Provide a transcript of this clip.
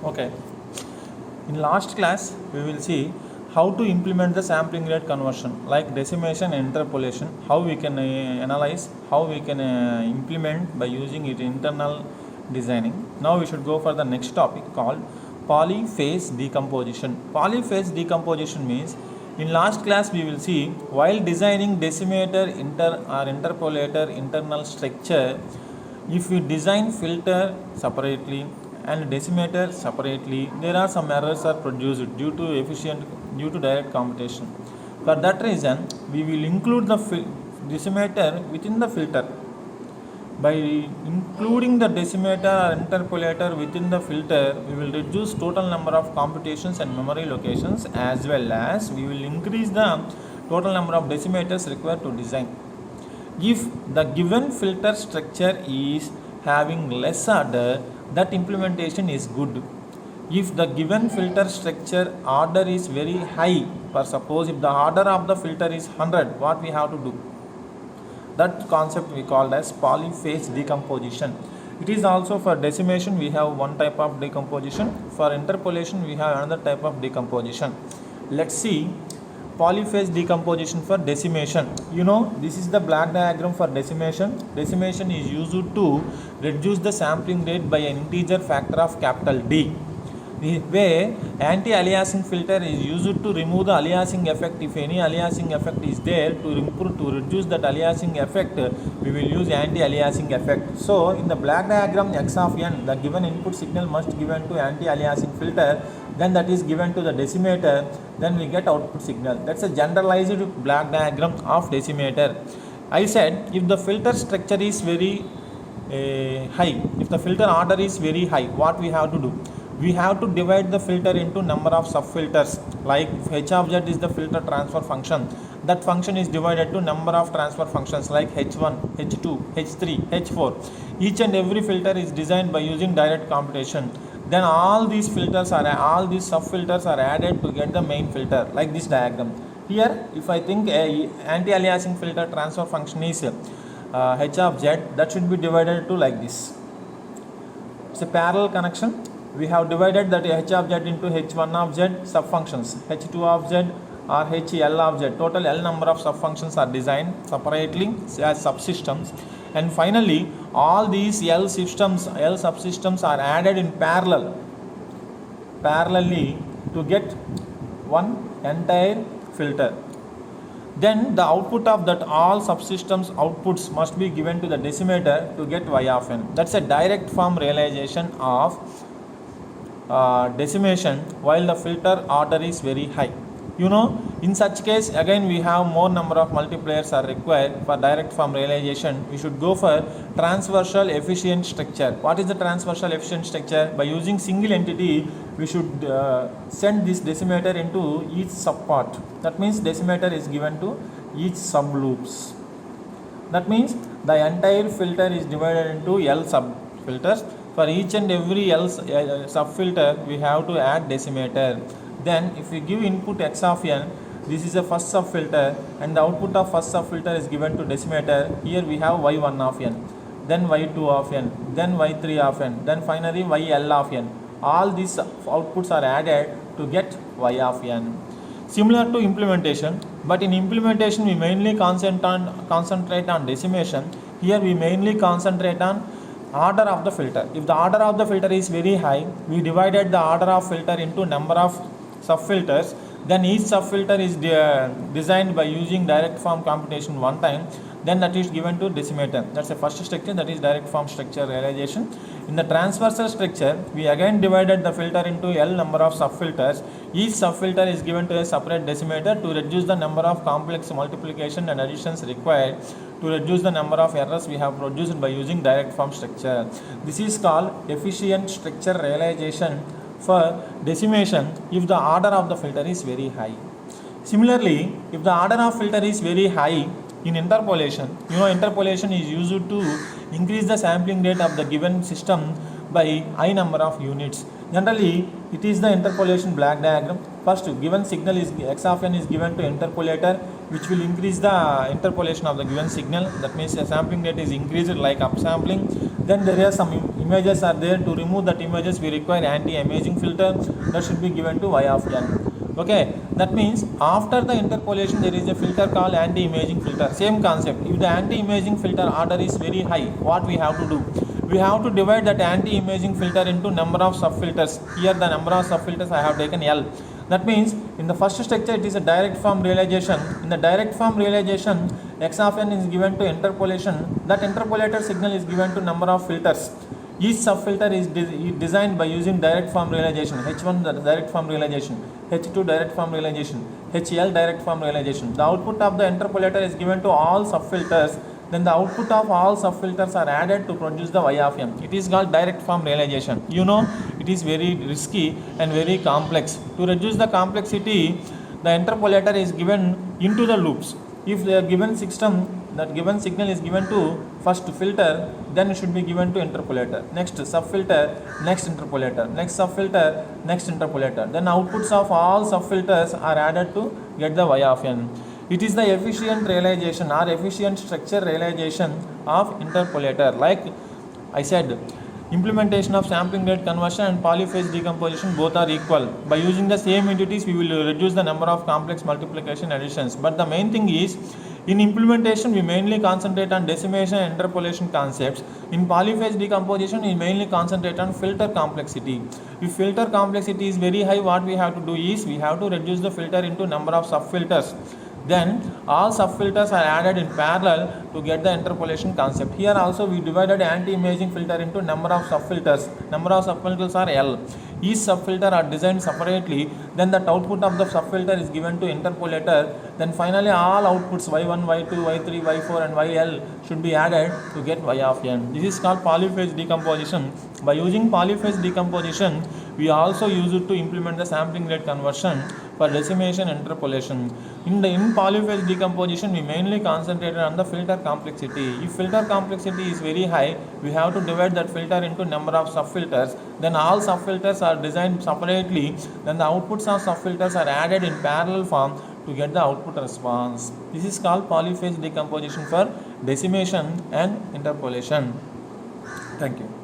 Okay. In last class, we will see how to implement the sampling rate conversion like decimation and interpolation, how we can analyze, how we can implement by using it internal designing. Now we should go for the next topic called polyphase decomposition. Polyphase decomposition means in last class we will see while designing decimator or interpolator internal structure, if we design filter separately and decimator separately, there are some errors are produced due to direct computation. For that reason, we will include the decimator within the filter. By including the decimator or interpolator within the filter, we will reduce total number of computations and memory locations, as well as we will increase the total number of decimators required to design. If the given filter structure is having less order, that implementation is good. If the given filter structure order is very high, for suppose if the order of the filter is 100, what we have to do? That concept we called as polyphase decomposition. It is also for decimation we have one type of decomposition. For interpolation we have another type of decomposition. Let's see polyphase decomposition for decimation. This is the black diagram for decimation. Decimation is used to reduce the sampling rate by an integer factor of capital D. Where anti-aliasing filter is used to remove the aliasing effect. If any aliasing effect is there, to reduce that aliasing effect, we will use anti-aliasing effect. So in the black diagram x of n, the given input signal must given to anti-aliasing filter, then that is given to the decimator, then we get output signal. That's a generalized black diagram of decimator. I said if the filter structure is very high, if the filter order is very high, what we have to do? We have to divide the filter into number of subfilters. Like if h of z is the filter transfer function, that function is divided to number of transfer functions like h1, h2, h3, h4. Each and every filter is designed by using direct computation. Then all these subfilters are added to get the main filter, like this diagram. Here, if I think anti-aliasing filter transfer function is h of z, that should be divided to like this. It's a parallel connection. We have divided that h of z into h1 of z subfunctions, h2 of z or hl of z. Total L number of subfunctions are designed separately as subsystems. And finally, all these L subsystems are added in parallelly to get one entire filter. Then the output of that all subsystems outputs must be given to the decimator to get y of n. That's a direct form realization of decimation while the filter order is very high. In such case, again we have more number of multipliers are required for direct form realization. We should go for transversal efficient structure. What is the transversal efficient structure? By using single entity, we should send this decimator into each subpart. That means decimator is given to each subloops. That means the entire filter is divided into L subfilters. For each and every L subfilter, we have to add decimator. Then if we give input x of n, this is the first subfilter, and the output of first subfilter is given to decimator. Here we have y1 of n, then y2 of n, then y3 of n, then finally yl of n. All these outputs are added to get y of n. Similar to implementation, but in implementation we mainly concentrate on decimation. Here we mainly concentrate on order of the filter. If the order of the filter is very high, we divided the order of filter into number of subfilters. Then each subfilter is designed by using direct form computation one time. Then that is given to decimator. That's the first structure, that is direct form structure realization. In the transversal structure, we again divided the filter into L number of subfilters. Each subfilter is given to a separate decimator to reduce the number of complex multiplication and additions required to reduce the number of errors we have produced by using direct form structure. This is called efficient structure realization for decimation if the order of the filter is very high. Similarly, if the order of filter is very high, in interpolation, interpolation is used to increase the sampling rate of the given system by I number of units. Generally, it is the interpolation black diagram. First, given signal is x of n is given to interpolator, which will increase the interpolation of the given signal. That means the sampling rate is increased like upsampling. Then there are some images are there. To remove that images, we require anti-imaging filter that should be given to y of n. Okay, that means after the interpolation there is a filter called anti-imaging filter. Same concept. If the anti-imaging filter order is very high, what we have to do? We have to divide that anti-imaging filter into number of subfilters. Here the number of subfilters I have taken L. That means in the first structure it is a direct form realization. In the direct form realization, x of n is given to interpolation. That interpolated signal is given to number of filters. Each subfilter is designed by using direct form realization. H1 direct form realization, H2 direct form realization, HL direct form realization. The output of the interpolator is given to all subfilters. Then the output of all subfilters are added to produce the y of m. It is called direct form realization. You know, it is very risky and very complex. To reduce the complexity, the interpolator is given into the loops. If the given system, that given signal is given to first filter, then it should be given to interpolator. Next subfilter, next interpolator, next subfilter, next interpolator. Then outputs of all subfilters are added to get the y of n. It is the efficient realization or efficient structure realization of interpolator. Like I said, implementation of sampling rate conversion and polyphase decomposition both are equal. By using the same entities, we will reduce the number of complex multiplication additions. But the main thing is, in implementation, we mainly concentrate on decimation and interpolation concepts. In polyphase decomposition, we mainly concentrate on filter complexity. If filter complexity is very high, what we have to do is, we have to reduce the filter into number of subfilters. Then all subfilters are added in parallel to get the interpolation concept. Here also we divided anti-imaging filter into number of subfilters. Number of subfilters are L. Each subfilter are designed separately. Then the output of the subfilter is given to interpolator. Then finally all outputs y1, y2, y3, y4 and yl should be added to get y of n. This is called polyphase decomposition. By using polyphase decomposition, we also use it to implement the sampling rate conversion for decimation and interpolation. In polyphase decomposition, we mainly concentrated on the filter complexity. If filter complexity is very high, we have to divide that filter into number of subfilters. Then all subfilters are designed separately. Then the outputs of subfilters are added in parallel form to get the output response. This is called polyphase decomposition for decimation and interpolation. Thank you.